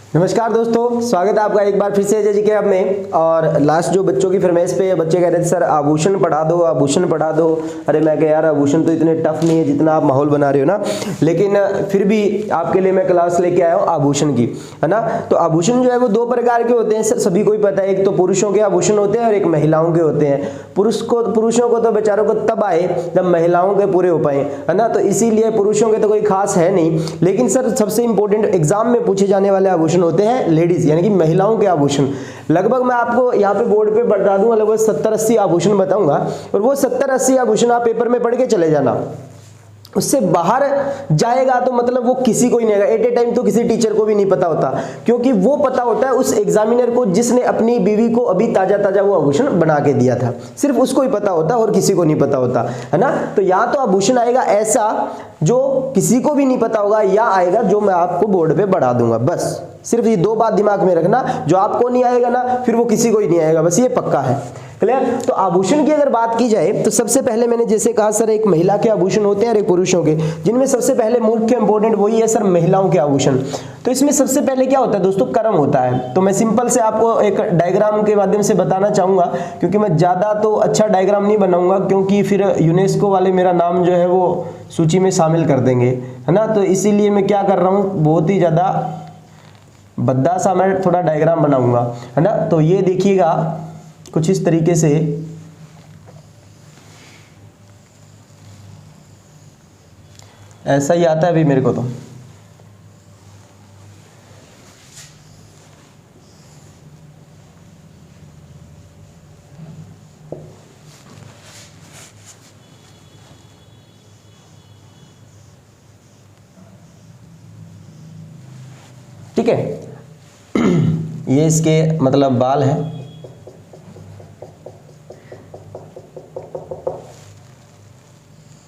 नमस्कार दोस्तों, स्वागत है आपका एक बार फिर से अजय जी के अब में। और लास्ट जो बच्चों की फरमाइश पे बच्चे कह रहे थे सर आभूषण पढ़ा दो, आभूषण पढ़ा दो। अरे मैं कह यार आभूषण तो इतने टफ नहीं है जितना आप माहौल बना रहे हो ना, लेकिन फिर भी आपके लिए मैं क्लास लेके आया हूँ आभूषण की, है ना। तो आभूषण जो है वो दो प्रकार के होते हैं सर, सभी को ही पता है। एक तो पुरुषों के आभूषण होते हैं और एक महिलाओं के होते हैं। पुरुषों को तो बेचारों को तब आए जब महिलाओं के पूरे हो पाए, है ना। तो इसीलिए पुरुषों के तो कोई खास है नहीं, लेकिन सर सबसे इंपॉर्टेंट एग्जाम में पूछे जाने वाले आभूषण होते हैं लेडीज यानी कि महिलाओं के आभूषण। लगभग मैं आपको यहाँ पे बोर्ड पे बता दूंगा, लगभग 70-80 आभूषण बताऊंगा, और वो 70-80 आभूषण आप पेपर में पढ़ के चले जाना। उससे बाहर जाएगा तो मतलब वो किसी को ही नहीं आएगा एट ए टाइम, तो किसी टीचर को भी नहीं पता होता, क्योंकि वो पता होता है उस एग्जामिनर को जिसने अपनी बीवी को अभी ताजा ताजा वो आभूषण बना के दिया था। सिर्फ उसको ही पता होता और किसी को नहीं पता होता, है ना। तो या तो आभूषण आएगा ऐसा जो किसी को भी नहीं पता होगा, या आएगा जो मैं आपको बोर्ड पे बढ़ा दूंगा। बस सिर्फ ये दो बात दिमाग में रखना, जो आपको नहीं आएगा ना फिर वो किसी को ही नहीं आएगा, बस ये पक्का है। क्लियर। तो आभूषण की अगर बात की जाए तो सबसे पहले मैंने जैसे कहा सर, एक महिला के आभूषण होते हैं और एक पुरुषों के, जिनमें सबसे पहले मुख्य इंपॉर्टेंट वही है सर महिलाओं के आभूषण। तो इसमें सबसे पहले क्या होता है दोस्तों, कर्म होता है। तो मैं सिंपल से आपको एक डायग्राम के माध्यम से बताना चाहूंगा, क्योंकि मैं ज्यादा तो अच्छा डायग्राम नहीं बनाऊंगा, क्योंकि फिर यूनेस्को वाले मेरा नाम जो है वो सूची में शामिल कर देंगे, है ना। तो इसीलिए मैं क्या कर रहा हूँ, बहुत ही ज्यादा भद्दा सा मैं थोड़ा डायग्राम बनाऊंगा, है ना। तो ये देखिएगा कुछ इस तरीके से, ऐसा ही आता है अभी मेरे को तो। ठीक है, ये इसके मतलब बाल हैं,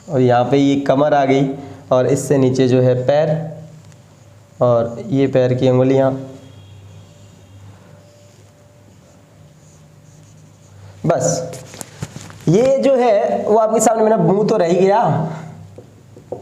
और यहाँ पे ये कमर आ गई, और इससे नीचे जो है पैर, और ये पैर की अंगुलियाँ। बस ये जो है वो आपके सामने, मेरा मुंह तो रह ही गया,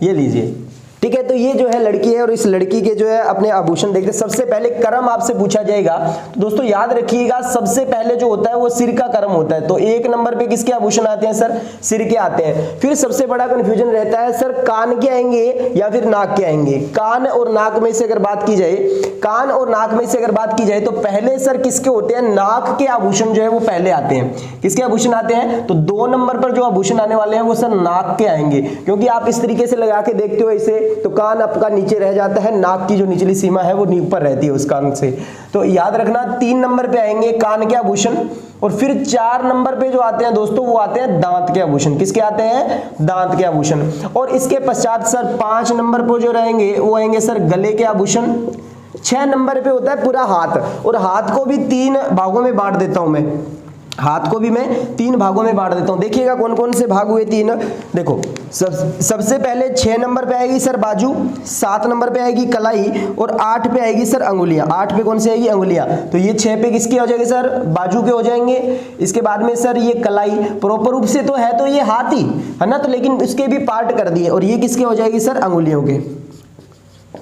ये लीजिए। ठीक है, तो ये जो है लड़की है, और इस लड़की के जो है अपने आभूषण देखते। सबसे पहले कर्म आपसे पूछा जाएगा, तो दोस्तों याद रखिएगा सबसे पहले जो होता है वो सिर का कर्म होता है। तो एक नंबर पे किसके आभूषण आते हैं सर, सिर के आते हैं। फिर सबसे बड़ा कंफ्यूजन रहता है सर कान के आएंगे या फिर नाक के आएंगे। कान और नाक में से अगर बात की जाए, कान और नाक में से अगर बात की जाए तो पहले सर किसके होते हैं, नाक के आभूषण जो है वो पहले आते हैं। किसके आभूषण आते हैं, तो 2 नंबर पर जो आभूषण आने वाले हैं वो सर नाक के आएंगे, क्योंकि आप इस तरीके से लगा के देखते हो ऐसे, तो कान आपका नीचे रह जाता है, नाक की जो निचली सीमा है वो ऊपर रहती है उस कान से। तो याद रखना 3 नंबर पे आएंगे कान के आभूषण, और फिर 4 नंबर पे जो आते हैं दोस्तों वो आते हैं दांत के आभूषण। किसके आते हैं, दांत के आभूषण। और इसके पश्चात सर 5 नंबर पर जो रहेंगे वो आएंगे सर गले के आभूषण। 6 नंबर पे होता है पूरा हाथ, और हाथ को भी 3 भागों में बांट देता हूं मैं, हाथ को भी मैं 3 भागों में बांट देता हूं। देखिएगा कौन कौन से भाग हुए 3। देखो सबसे पहले 6 नंबर पे आएगी सर बाजू, 7 नंबर पे आएगी कलाई, और 8 पे आएगी सर अंगुलियां। 8 पे कौन सी आएगी, अंगुलियां। तो ये 6 पे किसके हो जाएंगे सर, बाजू के हो जाएंगे। इसके बाद में सर ये कलाई, प्रॉपर रूप से तो है तो ये हाथ ही है ना, तो लेकिन इसके भी पार्ट कर दिए, और ये किसके हो जाएगी सर, अंगुलियों के,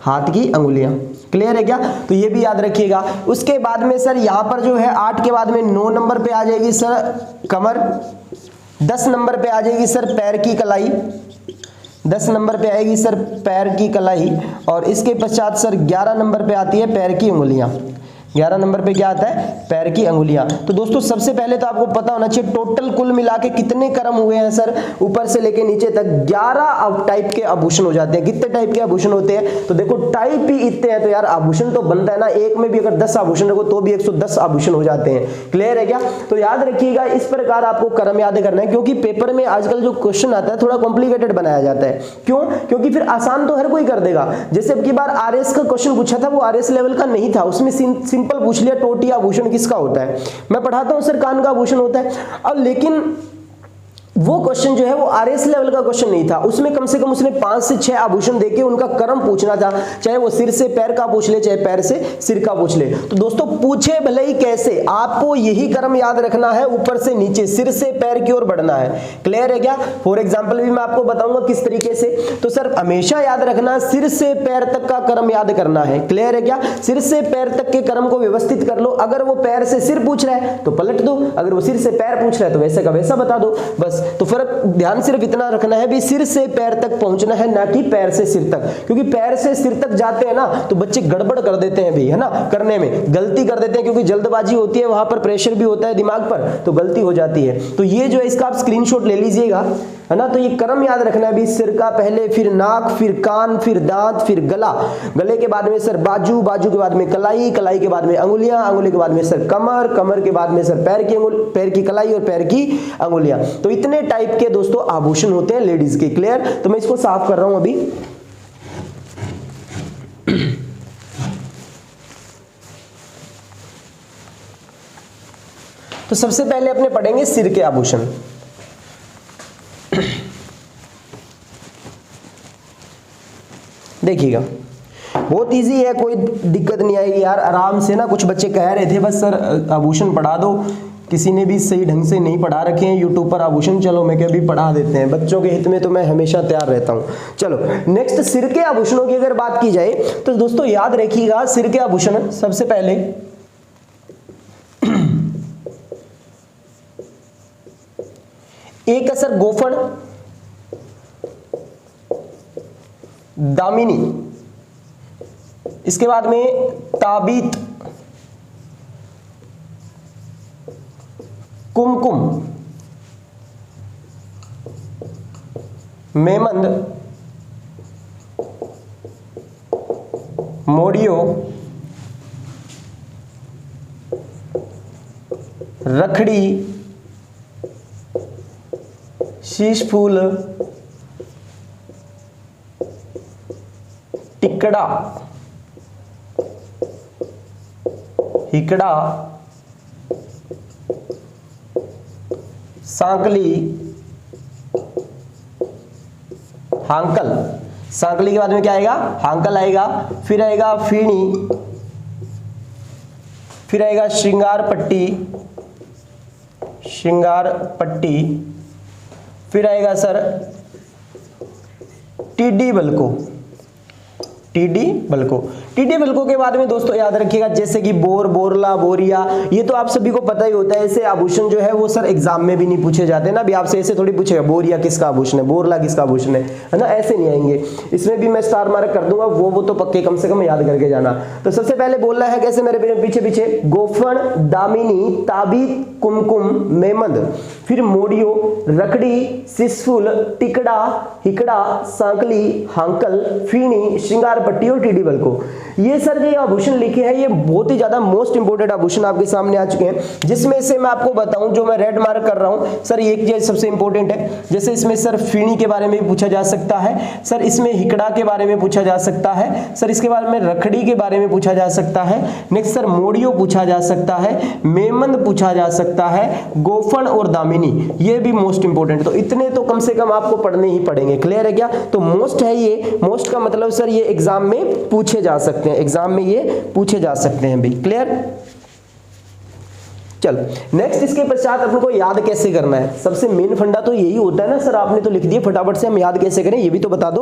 हाथ की अंगुलियां। क्लियर है क्या, तो ये भी याद रखिएगा। उसके बाद में सर यहां पर जो है 8 के बाद में 9 नंबर पे आ जाएगी सर कमर, 10 नंबर पे आ जाएगी सर पैर की कलाई, 10 नंबर पे आएगी सर पैर की कलाई, और इसके पश्चात सर 11 नंबर पे आती है पैर की उंगलियां। 11 नंबर पे क्या आता है, पैर की अंगुलियां। तो दोस्तों सबसे पहले तो आपको पता होना चाहिए टोटल कुल मिला के कितने कर्म हुए हैं सर, ऊपर से लेके नीचे तक 11 टाइप के आभूषण हो जाते हैं। कितने टाइप के आभूषण होते हैं, तो देखो टाइप ही इतने हैं, तो यार आभूषण तो बनता है ना, एक में भी अगर 10 आभूषण रखो तो भी 110 आभूषण हो जाते हैं। क्लियर है क्या, तो याद रखिएगा इस प्रकार आपको कर्म याद करना है, क्योंकि पेपर में आजकल जो क्वेश्चन आता है थोड़ा कॉम्प्लिकेटेड बनाया जाता है। क्यों, क्योंकि फिर आसान तो हर कोई कर देगा। जैसे अब की बार आरएस का क्वेश्चन पूछा था, वो आरएस लेवल का नहीं था, उसमें सिंपल पूछ लिया टोटी आभूषण किसका होता है। मैं पढ़ाता हूं सर कान का आभूषण होता है। अब लेकिन वो क्वेश्चन जो है वो आरएस लेवल का क्वेश्चन नहीं था, उसमें कम से कम उसने 5 से 6 आभूषण देके उनका क्रम पूछना था, चाहे वो सिर से पैर का पूछ ले, चाहे पैर से सिर का पूछ ले। तो दोस्तों पूछे भले ही कैसे, आपको यही क्रम याद रखना है, ऊपर से नीचे, सिर से पैर की ओर बढ़ना है। क्लियर है क्या? फॉर एग्जाम्पल भी मैं आपको बताऊंगा किस तरीके से। तो सर हमेशा याद रखना सिर से पैर तक का क्रम याद करना है। क्लियर है क्या? सिर से पैर तक के क्रम को व्यवस्थित कर लो। अगर वो पैर से सिर पूछ रहा है तो पलट दो, अगर वो सिर से पैर पूछ रहा है तो वैसे का वैसा बता दो, बस। तो फर्क ध्यान सिर्फ इतना रखना है भी सिर से पैर तक पहुंचना है, ना कि पैर से सिर तक। क्योंकि पैर से सिर तक जाते हैं ना तो बच्चे गड़बड़ कर देते हैं भाई, है ना, करने में गलती कर देते हैं, क्योंकि जल्दबाजी होती है, वहां पर प्रेशर भी होता है दिमाग पर, तो गलती हो जाती है। तो ये जो है इसका आप स्क्रीनशॉट ले लीजिएगा, है ना। तो ये क्रम याद रखना है भी, सिर का पहले, फिर नाक, फिर कान, फिर दांत, फिर गला, गले के बाद में सर बाजू, बाजू के बाद में कलाई, कलाई के बाद में अंगुलियां, अंगुली के बाद में सर कमर, कमर के बाद में सर पैर की पैर की कलाई और पैर की अंगुलियां। तो इतने टाइप के दोस्तों आभूषण होते हैं लेडीज के। क्लियर? तो मैं इसको साफ कर रहा हूं अभी। तो सबसे पहले अपने पढ़ेंगे सिर के आभूषण। देखिएगा बहुत इजी है, कोई दिक्कत नहीं आएगी यार, आराम से ना। कुछ बच्चे कह रहे थे बस सर आभूषण पढ़ा दो, किसी ने भी सही ढंग से नहीं पढ़ा रखे हैं यूट्यूब पर आभूषण, चलो मैं क्या भी पढ़ा देते हैं, बच्चों के हित में तो मैं हमेशा तैयार रहता हूं। चलो नेक्स्ट, सिर के आभूषणों की अगर बात की जाए तो दोस्तों याद रखिएगा सिर के आभूषण सबसे पहले एक है सर गोफन, दामिनी, इसके बाद में ताबीत, कुमकुम, मेमंद, मोडियो, रखड़ी, शीश फूल, टिकड़ा, हिकड़ा, सांकली, हांकल। सांकली के बाद में क्या आएगा? हांकल आएगा। फिर आएगा फीणी, फिर आएगा श्रृंगार पट्टी, श्रृंगार पट्टी, फिर आएगा सर टिड्डी बलको, टिड्डी बलको। टिड्डी बलको के बाद में दोस्तों याद रखिएगा जैसे कि बोर, बोरला, बोरिया, ये तो आप सभी को पता ही होता है। ऐसे आभूषण जो है वो सर एग्जाम में भी नहीं पूछे जाते ना, भी आपसे ऐसे थोड़ी पूछेगा बोरिया किसका आभूषण है, बोरला किसका आभूषण है ना, ऐसे नहीं आएंगे। इसमें भी मैं स्टार मार्क कर दूंगा, वो तो पक्के कम से कम याद करके जाना। तो सबसे पहले बोलना है कैसे मेरे पीछे पीछे, गोफन, दामिनी, ताबीत, कुमकुम, मेमंद, फिर मोडियो, रखड़ी, सिसफुल, टिकड़ा, हिकड़ा, सांकली, हांकल, फीणी, श्रृंगार पट्टी और टिड्डी बलको। ये सर जो आभूषण लिखे हैं ये बहुत ही ज्यादा मोस्ट इंपोर्टेंट आभूषण आपके सामने आ चुके हैं, जिसमें से मैं आपको बताऊं जो मैं रेड मार्क कर रहा हूं सर, ये एक चीज सबसे इंपॉर्टेंट है। जैसे इसमें सर फीणी के बारे में भी पूछा जा सकता है, सर इसमें हिकड़ा के बारे में पूछा जा सकता है, सर इसके बारे में रखड़ी के बारे में पूछा जा सकता है, नेक्स्ट सर मोडियो पूछा जा सकता है, मेमंद पूछा जा सकता है, गोफन और दामिनी, ये भी मोस्ट इंपोर्टेंट। तो इतने तो कम से कम आपको पढ़ने ही पड़ेंगे। क्लियर है क्या? तो मोस्ट है ये, मोस्ट का मतलब सर ये एग्जाम में पूछे जा सकते हैं, एग्जाम में ये पूछे जा सकते हैं भाई। क्लियर? चल नेक्स्ट, इसके पश्चात अपन को याद कैसे करना है। सबसे मेन फंडा तो यही होता है ना सर, आपने तो लिख दिया, फटाफट से हम याद कैसे करें ये भी तो बता दो।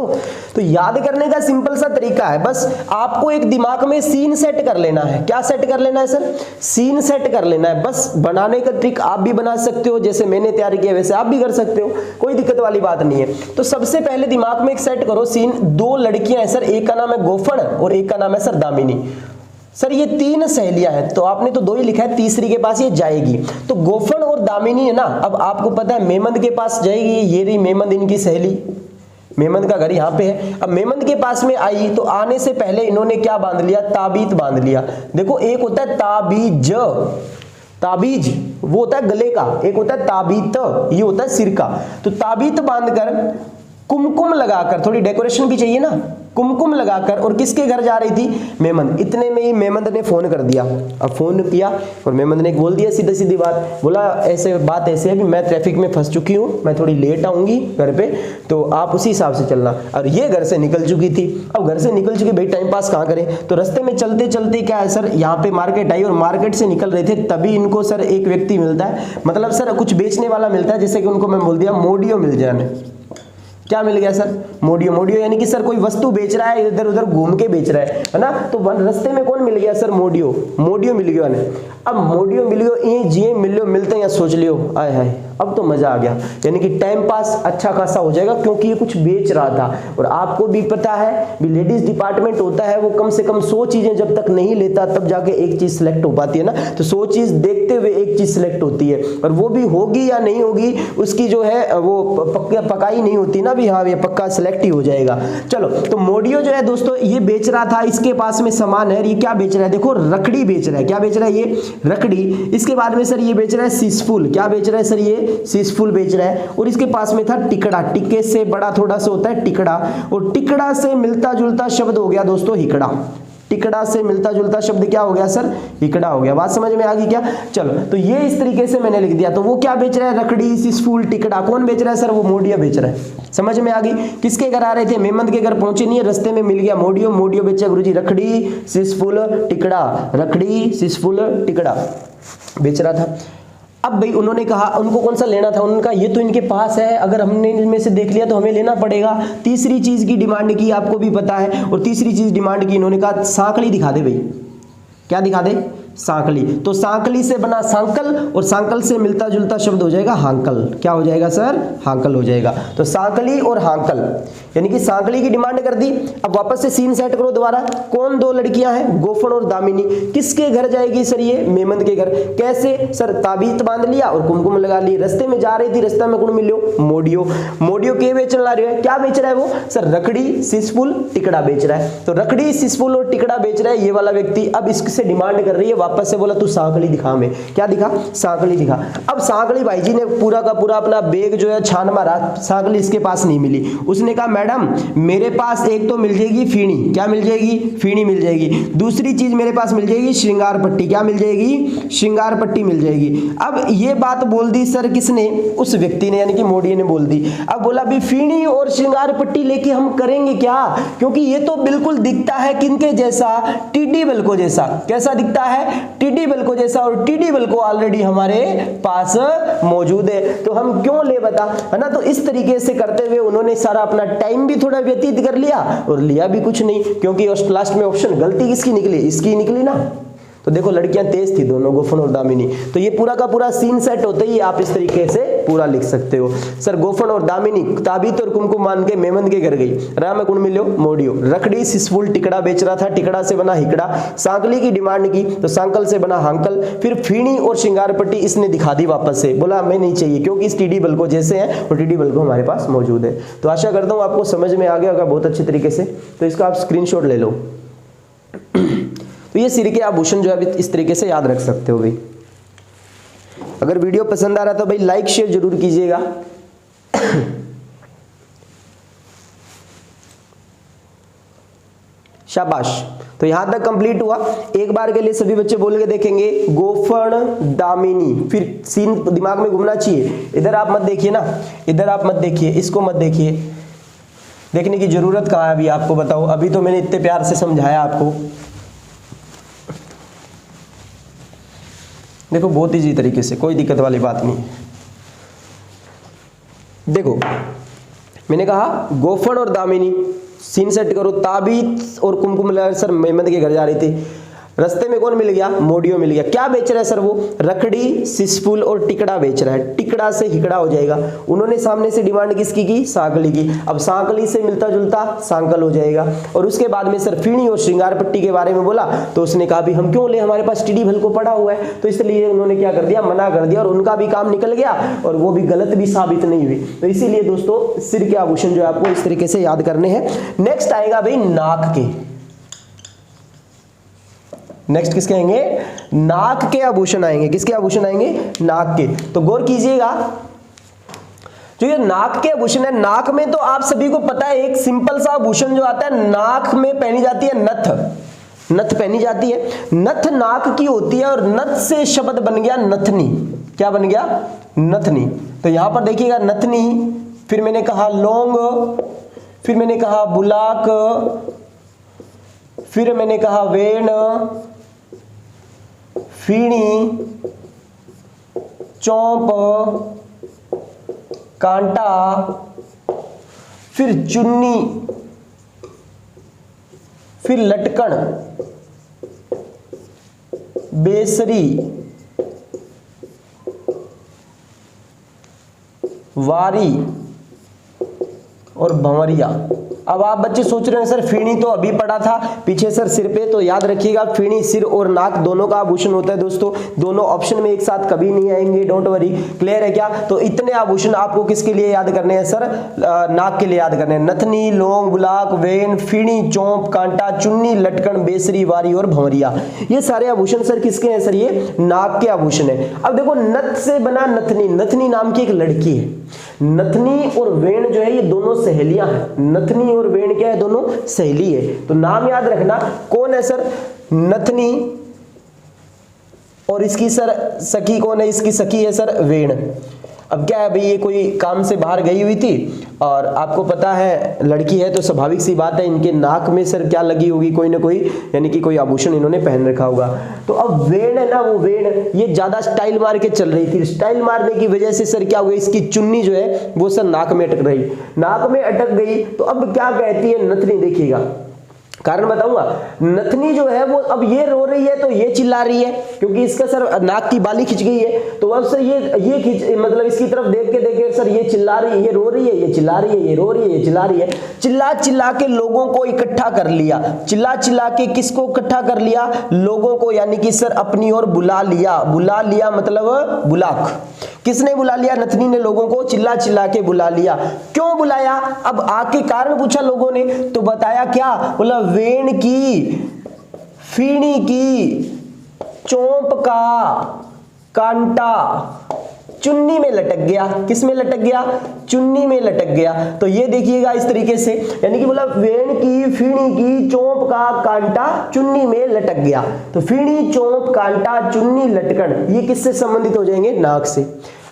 तो याद करने का सिंपल सा तरीका है, बस आपको एक दिमाग में सीन सेट कर लेना है। क्या सेट कर लेना है सर? सीन सेट कर लेना है। बस बनाने का ट्रिक आप भी बना सकते हो, जैसे मैंने तैयार किया वैसे आप भी कर सकते हो, कोई दिक्कत वाली बात नहीं है। तो सबसे पहले दिमाग में एक सेट करो सीन, दो लड़कियां हैं सर, एक का नाम है गोफन और एक का नाम है सर दामिनी। सर ये तीन सहेलियां हैं, तो आपने तो दो ही लिखा है, तीसरी के पास ये जाएगी। तो गोफन और दामिनी है ना, अब आपको पता है मेमंद के पास जाएगी, ये रही मेमंद इनकी सहेली, मेमंद का घर यहाँ पे है। अब मेमंद के पास में आई तो आने से पहले इन्होंने क्या बांध लिया? ताबीत बांध लिया। देखो एक होता है ताबीज, ताबीज वो होता है गले का, एक होता है ताबीत, ये होता है सिर का। तो ताबीत बांधकर कुमकुम लगाकर, थोड़ी डेकोरेशन भी चाहिए ना, कुमकुम लगाकर, और किसके घर जा रही थी? मेमंद। इतने में ही मेमंद ने फोन कर दिया। अब फोन किया और मेमंद ने बोल दिया सीधी सीधी बात, बोला ऐसे बात ऐसे है कि मैं ट्रैफिक में फंस चुकी हूँ, मैं थोड़ी लेट आऊंगी घर पे, तो आप उसी हिसाब से चलना। और ये घर से निकल चुकी थी। अब घर से निकल चुकी, भाई टाइम पास कहाँ करें, तो रास्ते में चलते चलते क्या है सर, यहाँ पे मार्केट आई और मार्केट से निकल रहे थे, तभी इनको सर एक व्यक्ति मिलता है, मतलब सर कुछ बेचने वाला मिलता है, जैसे कि उनको मैं बोल दिया मोडियो मिल जाए। क्या मिल गया सर? मोडियो। मोडियो यानी कि सर कोई वस्तु बेच रहा है, इधर उधर घूम के बेच रहा है ना, तो रास्ते में कौन मिल गया सर? मोडियो। मोडियो मिल गया ने। अब मोडियो मिल गयो, ये जिए मिलियो मिलते हैं, सोच लियो आय हाय अब तो मजा आ गया, यानी कि टाइम पास अच्छा खासा हो जाएगा, क्योंकि ये कुछ बेच रहा था। और आपको भी पता है भी लेडीज डिपार्टमेंट होता है, वो कम से कम 100 चीजें जब तक नहीं लेता तब जाके एक चीज सिलेक्ट हो पाती है ना, तो 100 चीज देखते हुए एक चीज सिलेक्ट होती है, और वो भी होगी या नहीं होगी उसकी जो है वो पकाई नहीं होती ना, भी हाँ ये पक्का सिलेक्ट ही हो जाएगा। चलो, तो मोडियो जो है दोस्तों ये बेच रहा था, इसके पास में सामान है, ये क्या बेच रहा है? देखो रकड़ी बेच रहा है। क्या बेच रहा है? ये रकड़ी। इसके बाद में सर ये बेच रहा है सीसफुल। क्या बेच रहा है सर? ये सीसफुल बेच रहा है। और इसके पास में था टिकड़ा। टिक्के से बड़ा थोड़ा सा होता है टिकड़ा, और टिकड़ा से मिलता जुलता शब्द हो गया दोस्तों हिकड़ा। टिकड़ा से मिलता जुलता शब्द क्या हो गया सर? हिकड़ा हो गया। बात समझ में आ गई क्या? चलो, तो ये इस तरीके से मैंने लिख दिया। तो वो क्या बेच रहा है? रकड़ी, सीसफुल, टिकड़ा। कौन बेच रहा है सर? वो मोडियो बेच रहा है। समझ में आ गई? किसके घर आ रहे थे? मेमंद के घर पहुंचे नहीं है, रास्ते में मिल गया मोडियो। मोडियो बेचा गुरुजी रखड़ी, सीसफुल, टिकड़ा। रखड़ी, सीसफुल, टिकड़ा बेच रहा था। अब भाई उन्होंने कहा, उनको कौन सा लेना था? उन्होंने कहा ये तो इनके पास है, अगर हमने इनमें से देख लिया तो हमें लेना पड़ेगा। तीसरी चीज की डिमांड की, आपको भी पता है, और तीसरी चीज डिमांड की इन्होंने कहा सांकली दिखा दे भाई। क्या दिखा दे? सांकली। तो सांकली से बना सांकल, और सांकल से मिलता जुलता शब्द हो जाएगा हांकल। क्या हो जाएगा सर? हांकल हो जाएगा। तो सांकली और हांकल, यानी कि सांकली की डिमांड कर दी। अब वापस से सीन सेट करो दोबारा। कौन दो लड़कियां हैं? गोफन और दामिनी। किसके घर जाएगी सर? ये मेमंद के घर। कैसे सर? ताबीत बांध लिया और कुमकुम लगा ली। रास्ते में जा रही थी, रास्ते में कौन मिलो? मोडियो। मोडियो के बेचने ला रही है? क्या बेच रहा है वो सर? रकड़ी, सीसफुल, टिकड़ा बेच रहा है। तो रकड़ी, सीसफुल और टिकड़ा बेच रहा है ये वाला व्यक्ति। अब इससे डिमांड कर रही है, वापस से बोला तू सांकली दिखा। में क्या दिखा? सांकली दिखा। अब सांकली भाई जी ने पूरा का पूरा अपना बैग जो है छान मारा, सांकली इसके पास नहीं मिली। उसने कहा मैडम मेरे पास एक तो मिल जाएगी फीणी। क्या मिल जाएगी? फीणी मिल जाएगी। दूसरी चीज मेरे पास मिल जाएगी श्रृंगार पट्टी। क्या मिल जाएगी? श्रृंगार पट्टी मिल जाएगी। अब ये बात बोल दी सर किसने? उस व्यक्ति ने, यानी कि मोडियो ने बोल दी। अब बोला भी फीणी और श्रृंगार पट्टी लेके हम करेंगे क्या? क्योंकि ये तो बिल्कुल दिखता है किनके जैसा? टिड्डी बल को जैसा। कैसा दिखता है? टिड्डी बल को जैसा। और टिड्डी बल को ऑलरेडी हमारे पास मौजूद है, तो हम क्यों ले बता, है ना। तो इस तरीके से करते हुए उन्होंने सारा अपना टाइम भी थोड़ा व्यतीत कर लिया और लिया भी कुछ नहीं, क्योंकि लास्ट में ऑप्शन गलती किसकी निकली? इसकी निकली ना। तो देखो लड़कियां तेज थी दोनों, गोफन और दामिनी। तो ये पूरा का पूरा सीन सेट होते ही आप इस तरीके से पूरा लिख सकते हो। सर गोफन और दामिनी ताबीत और कुमकुम मान के मेमंद के घर गई। राह में कौन मिलो? मोडियो। रकड़ी, सीसफुल, टिकड़ा बेच रहा था, टिकड़ा से बना हिकड़ा। सांकली की डिमांड की तो सांकल से बना हांकल। फिर फीणी और श्रृंगार पट्टी इसने दिखा दी वापस से, बोला हमें नहीं चाहिए क्योंकि इस टीडी बल को जैसे हैं और टीडी बल को हमारे पास मौजूद है। तो आशा करता हूं आपको समझ में आ गया होगा बहुत अच्छे तरीके से। तो इसका आप स्क्रीनशॉट ले लो। तो ये सिर के आभूषण जो है इस तरीके से याद रख सकते हो भाई। अगर वीडियो पसंद आ रहा है तो भाई लाइक शेयर जरूर कीजिएगा। शाबाश। तो यहां तक कंप्लीट हुआ। एक बार के लिए सभी बच्चे बोल के देखेंगे, गोफन दामिनी। फिर सीन दिमाग में घूमना चाहिए। इधर आप मत देखिए ना, इधर आप मत देखिए, इसको मत देखिए। देखने की जरूरत कहां है अभी आपको बताओ? अभी तो मैंने इतने प्यार से समझाया आपको। देखो बहुत इजी तरीके से, कोई दिक्कत वाली बात नहीं। देखो मैंने कहा गोफन और दामिनी, सीन सेट करो। ताबीत और कुमकुम सर मेमंद के घर जा रही थी, रास्ते में कौन मिल गया? मोडियो मिल गया। क्या बेच रहा है सर वो? रकड़ी, सीसफुल और टिकड़ा बेच रहा है। टिकड़ा से हिकड़ा हो जाएगा। उन्होंने सामने से डिमांड किसकी की? सांकली की। अब सांकली से मिलता जुलता सांकल हो जाएगा। और उसके बाद में सर फीणी और श्रृंगार पट्टी के बारे में बोला तो उसने कहा भी हम क्यों ले, हमारे पास टिड्डी भल को पड़ा हुआ है। तो इसलिए उन्होंने क्या कर दिया? मना कर दिया। और उनका भी काम निकल गया और वो भी गलत भी साबित नहीं हुई। तो इसीलिए दोस्तों सिर के आभूषण जो है आपको इस तरीके से याद करने हैं। नेक्स्ट आएगा भाई नाक के। नेक्स्ट किसके आएंगे? नाक के आभूषण आएंगे। किसके आभूषण आएंगे? नाक के। तो गौर कीजिएगा, जो ये नाक के आभूषण है, नाक में तो आप सभी को पता है एक सिंपल सा आभूषण जो आता है, नाक में पहनी जाती है नथ, नथ पहनी जाती है। नथ नाक की होती है और नथ से शब्द बन गया नथनी। क्या बन गया? नथनी। तो यहां पर देखिएगा नथनी, फिर मैंने कहा लौंग, फिर मैंने कहा बुलाक, फिर मैंने कहा वेण, फीणी, चौंप, कांटा, फिर चुन्नी, फिर लटकन, बेसरी, वारी और भंवरिया। अब आप बच्चे सोच रहे हैं सर फीणी तो अभी पढ़ा था पीछे सर सिर पे, तो याद रखिएगा फीणी सिर और नाक दोनों का आभूषण होता है दोस्तों, दोनों ऑप्शन में एक साथ कभी नहीं आएंगे, डोंट वरी। क्लियर है क्या? तो इतने आभूषण आपको किसके लिए याद करने हैं सर? नाक के लिए याद करने हैं। नथनी, लौंग, बुलाक, वेन, फीणी, चौंप, कांटा, चुन्नी, लटकन, बेसरी, वारी और भंवरिया, ये सारे आभूषण सर किसके हैं सर? ये नाक के आभूषण है। अब देखो नथ से बना नथनी, नथनी नाम की एक लड़की है। नथनी और वेण जो है ये दोनों सहेलियां हैं। नथनी और वेण क्या है? दोनों सहेली है। तो नाम याद रखना कौन है सर? नथनी, और इसकी सर सखी कौन है? इसकी सखी है सर वेण। अब क्या है भाई, ये कोई काम से बाहर गई हुई थी और आपको पता है लड़की है तो स्वाभाविक सी बात है इनके नाक में सर क्या लगी होगी, कोई ना कोई, यानी कि कोई आभूषण इन्होंने पहन रखा होगा। तो अब वेण है ना, वो वेण ये ज्यादा स्टाइल मार के चल रही थी। स्टाइल मारने की वजह से सर क्या हो गई, इसकी चुन्नी जो है वो सर नाक में अटक रही, नाक में अटक गई। तो अब क्या कहती है नथनी, देखिएगा कारण बताऊंगा। नथनी जो है वो अब ये रो रही है तो ये चिल्ला रही है क्योंकि इसका सर नाक की बाली खिंच गई है। तो अब सर ये खिंच, मतलब इसकी तरफ देख के सर ये चिल्ला रही है, ये रो रही है, ये चिल्ला रही है, ये रो रही है, ये चिल्ला रही है। चिल्ला चिल्ला के लोगों को इकट्ठा कर लिया। चिल्ला चिल्ला के किसको इकट्ठा कर लिया? लोगों को, यानी कि सर अपनी ओर बुला लिया। बुला लिया मतलब बुलाक। किसने बुला लिया? नथनी ने लोगों को चिल्ला चिल्ला के बुला लिया। क्यों बुलाया? अब आके कारण पूछा लोगों ने तो बताया क्या? बोला वेण की, फीणी की, चौंप का कांटा चुन्नी में लटक गया। किस में लटक गया? चुन्नी में लटक गया। तो ये देखिएगा इस तरीके से, यानी कि बोला वेण की, फीणी की, चौंप का कांटा चुन्नी में लटक गया। तो फीणी, चौंप, कांटा, चुन्नी, लटकन, ये किससे संबंधित हो जाएंगे? नाक से।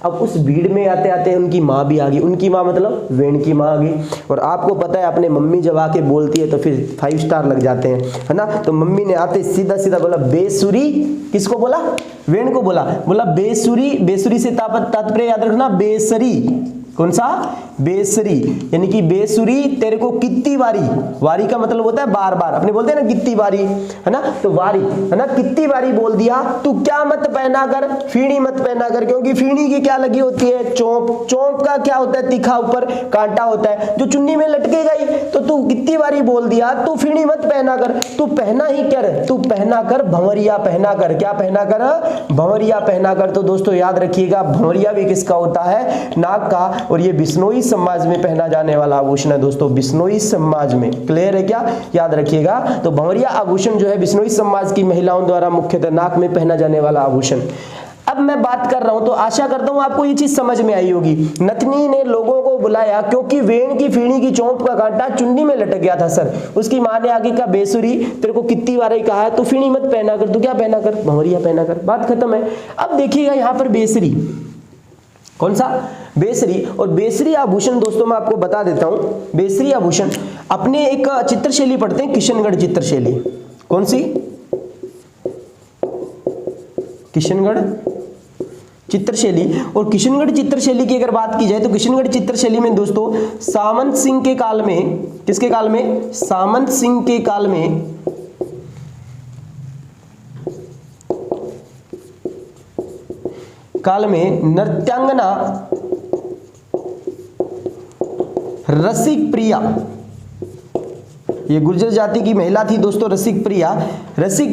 अब उस भीड़ में आते आते उनकी माँ भी आ गई। उनकी माँ मतलब वेण की माँ आ गई। और आपको पता है अपने मम्मी जब आके बोलती है तो फिर 5 स्टार लग जाते हैं, है ना। तो मम्मी ने आते सीधा सीधा बोला बेसुरी। किसको बोला? वेण को बोला। बोला बेसुरी। बेसुरी से तात्पर्य याद रखना बेसरी। कौन सा? बेसरी, यानी कि बेसुरी तेरे को कितनी बारी, वारी का मतलब होता है बार बार, अपने बोलते हैं ना कितनी बारी, है ना। तो वारी, है ना, कितनी बारी बोल दिया। तू क्या मत पहना कर? फीणी मत पहना कर, क्योंकि फीणी की क्या लगी होती है? चौंप। चौंप का क्या होता है? तीखा ऊपर कांटा होता है जो चुन्नी में लटके गई। तो तू कितनी बारी बोल दिया तू फीणी मत पहना कर, तू पहना ही कर, तू पहना कर भंवरिया पहना कर। क्या पहना कर? भंवरिया पहना कर। तो दोस्तों याद रखिएगा भंवरिया भी किसका होता है? नाक का। और ये बिश्नोई समाज में पहना जाने वाला आभूषण है दोस्तों, बिश्नोई समाज में। क्लियर है क्या? याद रखिएगा। तो भंवरिया आभूषण जो है बिश्नोई समाज की महिलाओं द्वारा मुख्यतः नाक में पहना जाने वाला आभूषण। अब मैं बात कर रहा हूं तो आशा करता हूं आपको ये चीज समझ में आई होगी। नथनी ने लोगों को बुलाया क्योंकि वेण की, फीणी की, चौंप का कांटा चुन्नी में लटक गया था सर। उसकी मां ने आगे कहा बेसुरी तेरे को कितनी बार ही कहा है तू फीणी मत पहना कर, तू क्या पहना कर? भंवरिया पहना कर। बात खत्म है। अब देखिएगा यहां पर बेसरी, कौन सा? बेसरी। और बेसरी आभूषण दोस्तों मैं आपको बता देता हूं। बेसरी आभूषण अपने एक चित्रशैली पढ़ते हैं, किशनगढ़ चित्रशैली। कौन सी? किशनगढ़ चित्रशैली। और किशनगढ़ चित्रशैली की अगर बात की जाए तो किशनगढ़ चित्रशैली में दोस्तों सामंत सिंह के काल में, किसके काल में? सामंत सिंह के काल में नृत्यांगना रसिक प्रिया, ये गुर्जर जाति की महिला थी दोस्तों रसिक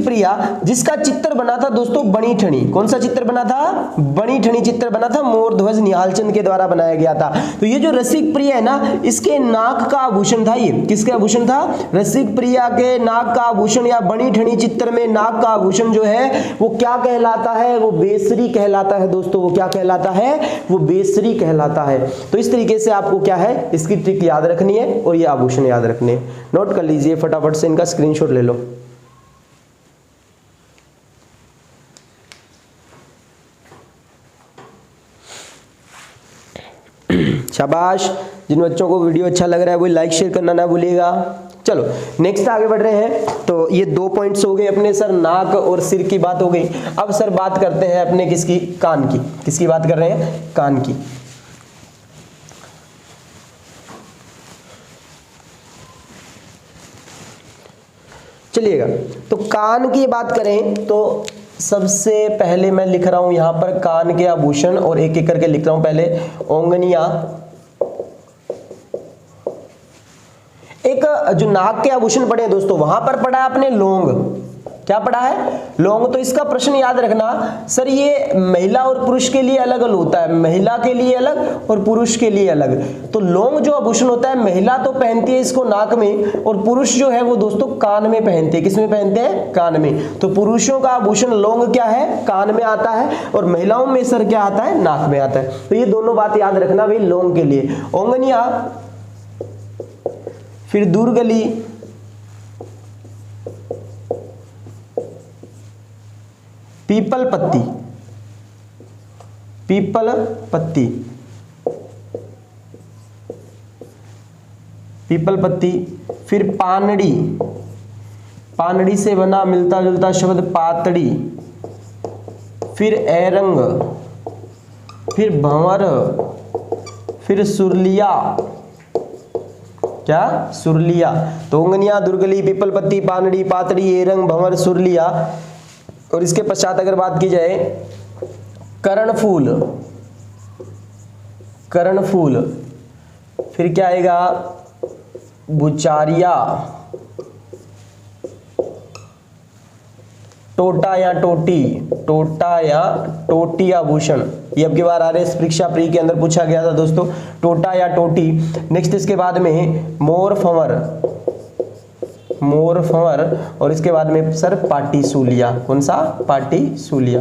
प्रिया, जिसका चित्र बना था दोस्तों बनी ठनी। कौन सा चित्र बना था? बनी ठनी चित्र बना था, मोर ध्वज निहाल चंद के द्वारा बनाया गया था। तो ये जो रसिक प्रिया है ना, इसके नाक का आभूषण था, ये किसका आभूषण था? रसिक प्रिया के नाक का आभूषण या बनी ठनी चित्र में नाक का आभूषण जो है वो क्या कहलाता है? वो बेसरी कहलाता है दोस्तों। वो क्या कहलाता है? वो बेसरी कहलाता है। तो इस तरीके से आपको क्या है, इसकी ट्रिक याद रखनी है और ये आभूषण याद रखने हैं। नोट कर लीजिए, फटाफट से इनका स्क्रीनशॉट ले लो। शाबाश। जिन बच्चों को वीडियो अच्छा लग रहा है वो लाइक शेयर करना ना भूलिएगा। चलो नेक्स्ट आगे बढ़ रहे हैं। तो ये 2 पॉइंट्स हो गए अपने सर, नाक और सिर की बात हो गई। अब सर बात करते हैं अपने किसकी? कान की। किसकी बात कर रहे हैं? कान की। चलिएगा, तो कान की बात करें तो सबसे पहले मैं लिख रहा हूं यहां पर कान के आभूषण, और एक एक करके लिख रहा हूं। पहले ओंगनिया, एक जो नाक के आभूषण पड़े हैं दोस्तों, वहां पर पड़ा है अपने लौंग। क्या पड़ा है? लौंग। तो इसका प्रश्न याद रखना सर, ये महिला और पुरुष के लिए अलग अलग होता है, महिला के लिए अलग और पुरुष के लिए अलग। तो लौंग जो आभूषण होता है, महिला तो पहनती है इसको नाक में, और पुरुष जो है वो दोस्तों कान में पहनते हैं। किस में पहनते हैं? कान में। तो पुरुषों का आभूषण लौंग क्या है? कान में आता है, और महिलाओं में सर क्या आता है? नाक में आता है। तो ये दोनों बात याद रखना भाई लौंग के लिए। ओंगनिया, फिर दूरगली, पीपल पत्ती, पीपल पत्ती, पीपल पत्ती, फिर पानड़ी, पानड़ी से बना मिलता जुलता शब्द पातड़ी, फिर एरंग, फिर भंवर, फिर सुरलिया। क्या? सुरलिया। तो ओंगनिया, दुर्गली, पीपल पत्ती, पानड़ी, पातड़ी, एरंग, भंवर, सुरलिया। और इसके पश्चात अगर बात की जाए कर्णफूल, कर्णफूल, फिर क्या आएगा? बुचारिया, टोटा या टोटी, टोटा या टोटी आभूषण। ये अब की बार आ रहे परीक्षा प्री के अंदर पूछा गया था दोस्तों, टोटा या टोटी। नेक्स्ट इसके बाद में मोर फंवर, मोर फंवर, और इसके बाद में सर पाटी सूलिया। कौन सा? पाटी सूलिया।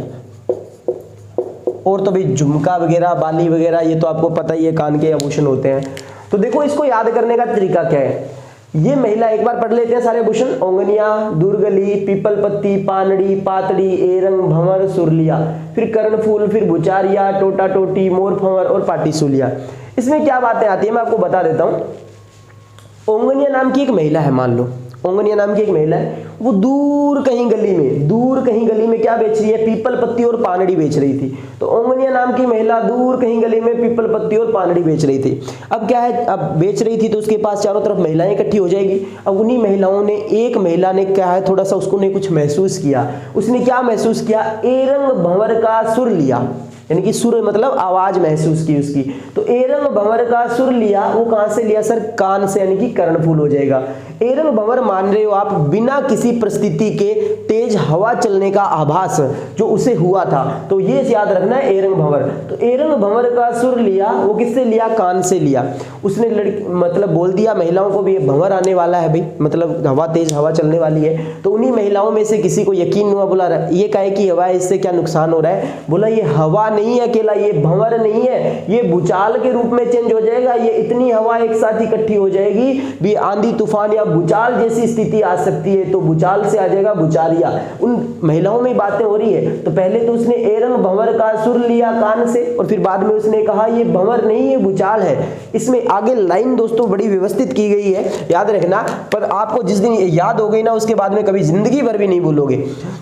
और तो भाई झुमका वगैरह, बाली वगैरह, ये तो आपको पता ही है कान के आभूषण होते हैं। तो देखो इसको याद करने का तरीका क्या है। ये महिला, एक बार पढ़ लेते हैं सारे आभूषण। ओंगनिया, दुर्गली, पीपल पत्ती, पानड़ी, पातड़ी, एरंग, भंवर, सुरलिया, फिर कर्णफूल, फिर बुचारिया, टोटा टोटी, मोर फंवर और पाटी सूलिया। इसमें क्या बातें आती है मैं आपको बता देता हूं। ओंगनिया नाम की एक महिला है, मान लो ओंगनिया नाम की एक महिला है, वो दूर कहीं गली में क्या बेच रही है? पीपल पत्ती और पानड़ी बेच रही थी। तो ओंगनिया नाम की महिला दूर कहीं गली में पीपल पत्ती और पानड़ी बेच रही थी। अब क्या है, अब बेच रही थी तो उसके पास चारों तरफ महिलाएं इकट्ठी हो जाएगी। अब उन्हीं महिलाओं ने, एक महिला ने क्या है, थोड़ा सा उसको ने कुछ महसूस किया। उसने क्या महसूस किया? एरंग भंवर का सुर लिया, यानी कि सुर मतलब आवाज महसूस की उसकी। तो एरंग भंवर का सुर लिया, वो कहां से लिया सर? कान से, यानी कि कर्णफूल हो जाएगा। एरंग भंवर मान रहे हो आप, बिना किसी परिस्थिति के तेज हवा चलने का आभास जो उसे हुआ था, तो ये याद रखना है एरंग भंवर। तो एरंग भंवर का सुर लिया, वो किससे लिया? कान से लिया। उसने मतलब बोल दिया महिलाओं को भी ये भंवर आने वाला है भाई, मतलब हवा, तेज हवा चलने वाली है। तो उन्हीं महिलाओं में से किसी को यकीन हुआ, बोला ये कहे कि हवा, इससे क्या नुकसान हो रहा है? बोला ये हवा नहीं है अकेला, ये भंवर नहीं है, ये भूचाल के रूप में चेंज हो जाएगा। ये इतनी हवा एक साथ इकट्ठी हो जाएगी भी आंधी तूफान या भूचाल जैसी स्थिति आ सकती है। तो भूचाल से आ जाएगा बुचारिया। उन महिलाओं में बातें हो रही है। तो पहले तो उसने एरंग भंवर का सुर लिया कान से, और फिर बाद में उसने कहा ये भंवर नहीं, ये भूचाल है। इसमें आगे लाइन दोस्तों बड़ी व्यवस्थित की गई है, याद रखना। पर आपको जिस दिन याद हो गई ना, उसके बाद में कभी जिंदगी भर भी नहीं भूलोगे।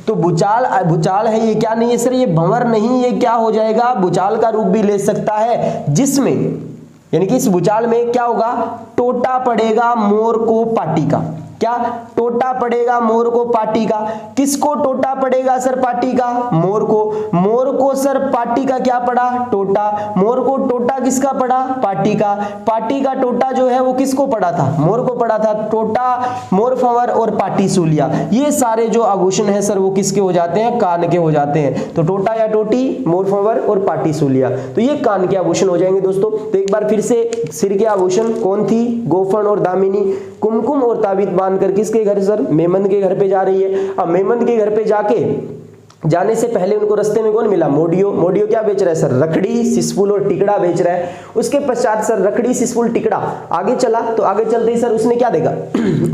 तो भूचाल, भूचाल है, ये क्या नहीं है सर? ये भंवर नहीं, ये क्या हो जाएगा? भूचाल का रूप भी ले सकता है, जिसमें यानी कि इस भूचाल में क्या होगा? टोटा पड़ेगा मोर को पाटी का। क्या टोटा पड़ेगा मोर को पाटी का। किसको टोटा पड़ेगा सर पाटी का, मोर को। मोर को सर पाटी का क्या पड़ा, टोटा। मोर को टोटा किसका पड़ा, पाटी का। पाटी का टोटा जो है वो किसको पड़ा था, मोर को पड़ा था। टोटा, मोर फंवर और पाटी सूलिया, ये सारे जो आभूषण है सर वो किसके हो जाते हैं, कान के हो जाते हैं। तो टोटा या टोटी, मोर फंवर और पाटी सूलिया, तो ये कान के आभूषण हो जाएंगे दोस्तों। तो एक बार फिर से सिर के आभूषण कौन थी, गोफन और दामिनी। कुमकुम और ताबीत बांधकर किसके घर सर, मेमन के घर पे जा रही है। अब मेमन के घर पे जाने से पहले उनको रास्ते में कौन मिला, मोडियो। मोडियो क्या बेच रहा है सर, रखड़ी, सिसफुल और टिकड़ा बेच रहा है। उसके पश्चात सर रखड़ी, सिसफुल, टिकड़ा आगे चला, तो आगे चलते ही सर उसने क्या देखा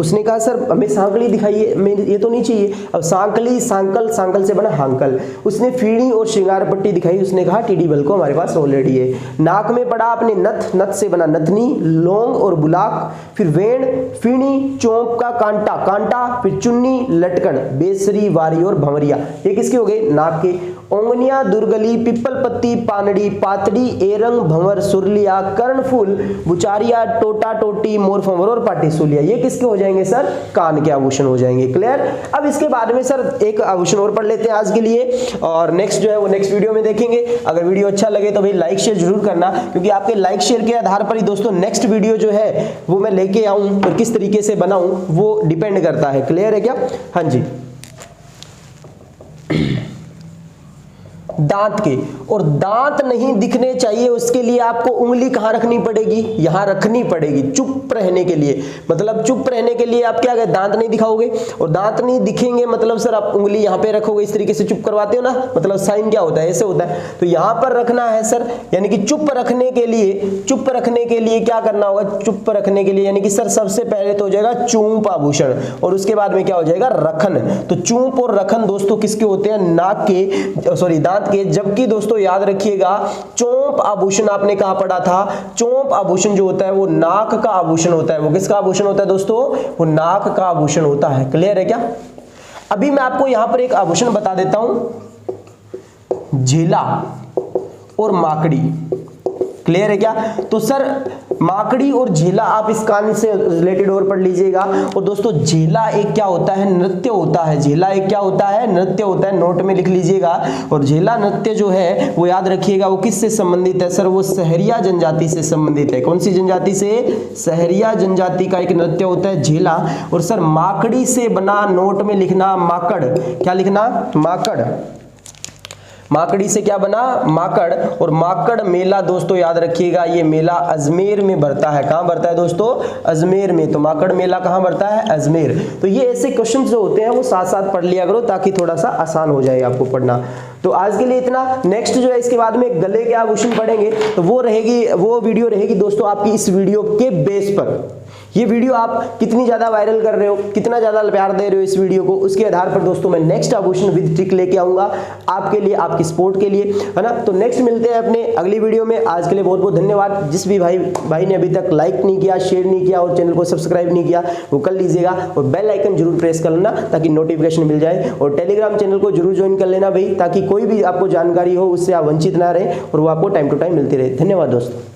उसने कहा सर हमें सांकली दिखाइए, ये तो नहीं चाहिए। अब सांकली, सांकल, सांकल से बना हांकल। उसने फीणी और श्रृंगार पट्टी दिखाई, उसने कहा टीडी बल को हमारे पास ऑलरेडी है। नाक में पड़ा अपने नथ, नथ से बना नथनी, लौंग और बुलाक, फिर वेण, फीणी, चौंप का कांटा, कांटा, फिर चुन्नी, लटकन, बेसरी, वारी और भंवरिया, ये किसके हो गए, नाक के। ओंगनिया, दुर्गली, पिप्पल पत्ती, पानड़ी, पातड़ी, एरंग, भंवर, सुरलिया, कर्णफूल, बुचारिया, टोटा, टोटी, मोर फंवर और पाटी सूलिया, ये किसके हो जाएंगे सर, कान के आभूषण हो जाएंगे। क्लियर। अब इसके बाद में सर एक आभूषण और पढ़ लेते हैं आज के लिए, और नेक्स्ट जो है वो नेक्स्ट वीडियो में देखेंगे। अगर वीडियो अच्छा लगे तो भाई लाइक शेयर जरूर करना, क्योंकि आपके लाइक शेयर के आधार पर ही दोस्तों नेक्स्ट वीडियो जो है वो मैं लेके आऊं और किस तरीके से बनाऊं वो डिपेंड करता है। क्लियर है क्या, हाँ जी। दांत के, और दांत नहीं दिखने चाहिए उसके लिए आपको उंगली कहां रखनी पड़ेगी, यहां रखनी पड़ेगी चुप रहने के लिए। मतलब चुप रहने के लिए आप क्या करें, दांत नहीं दिखाओगे, और दांत नहीं दिखेंगे मतलब सर आप उंगली यहां पे रखोगे, इस तरीके से चुप करवाते हो ना, मतलब साइन क्या होता है, ऐसे होता है। तो यहां पर रखना है सर, यानी कि चुप रखने के लिए, चुप रखने के लिए क्या करना होगा, चुप रखने के लिए यानी कि सर सबसे पहले तो हो जाएगा चूंप आभूषण, और उसके बाद में क्या हो जाएगा, रखन। तो चूंप और रखन दोस्तों किसके होते हैं, नाक के, सॉरी दांत के। जबकि दोस्तों याद रखिएगा चोंप आभूषण आपने कहां पढ़ा था, चोंप आभूषण जो होता है वो नाक का आभूषण होता है। वो किसका आभूषण होता है दोस्तों, वो नाक का आभूषण होता है। क्लियर है क्या। अभी मैं आपको यहां पर एक आभूषण बता देता हूं, झेला और माकड़ी। क्लियर है क्या। तो सर माकड़ी और झेला आप इस कान से रिलेटेड और पढ़ लीजिएगा। और दोस्तों झेला एक क्या होता है, नृत्य होता है। झेला एक क्या होता है, नृत्य होता है, नोट में लिख लीजिएगा। और झेला नृत्य जो है वो याद रखिएगा वो किससे संबंधित है सर, वो सहरिया जनजाति से संबंधित है। कौन सी जनजाति से, सहरिया जनजाति का एक नृत्य होता है झेला। और सर माकड़ी से बना, नोट में लिखना माकड़, क्या लिखना, माकड़। माकड़ी से क्या बना, माकड़। और माकड़ मेला दोस्तों याद रखिएगा ये मेला अजमेर में भरता है। कहां भरता है दोस्तों, अजमेर में। तो माकड़ मेला कहां भरता है, अजमेर। तो ये ऐसे क्वेश्चन जो होते हैं वो साथ साथ पढ़ लिया करो ताकि थोड़ा सा आसान हो जाए आपको पढ़ना। तो आज के लिए इतना। नेक्स्ट जो है इसके बाद में गले के आभूषण पढ़ेंगे, तो वो रहेगी, वो वीडियो रहेगी दोस्तों आपकी इस वीडियो के बेस पर। ये वीडियो आप कितनी ज्यादा वायरल कर रहे हो, कितना ज्यादा प्यार दे रहे हो इस वीडियो को, उसके आधार पर दोस्तों मैं नेक्स्ट आभूषण विद ट्रिक लेके आऊंगा आपके लिए, आपकी सपोर्ट के लिए, है ना। तो नेक्स्ट मिलते हैं अपने अगली वीडियो में। आज के लिए बहुत बहुत धन्यवाद। जिस भी भाई ने अभी तक लाइक नहीं किया, शेयर नहीं किया और चैनल को सब्सक्राइब नहीं किया वो कर लीजिएगा, और बेल आइकन जरूर प्रेस कर लेना ताकि नोटिफिकेशन मिल जाए। और टेलीग्राम चैनल को जरूर ज्वाइन कर लेना भाई, ताकि कोई भी आपको जानकारी हो उससे आप वंचित ना रहे और वो आपको टाइम टू टाइम मिलती रहे। धन्यवाद दोस्तों।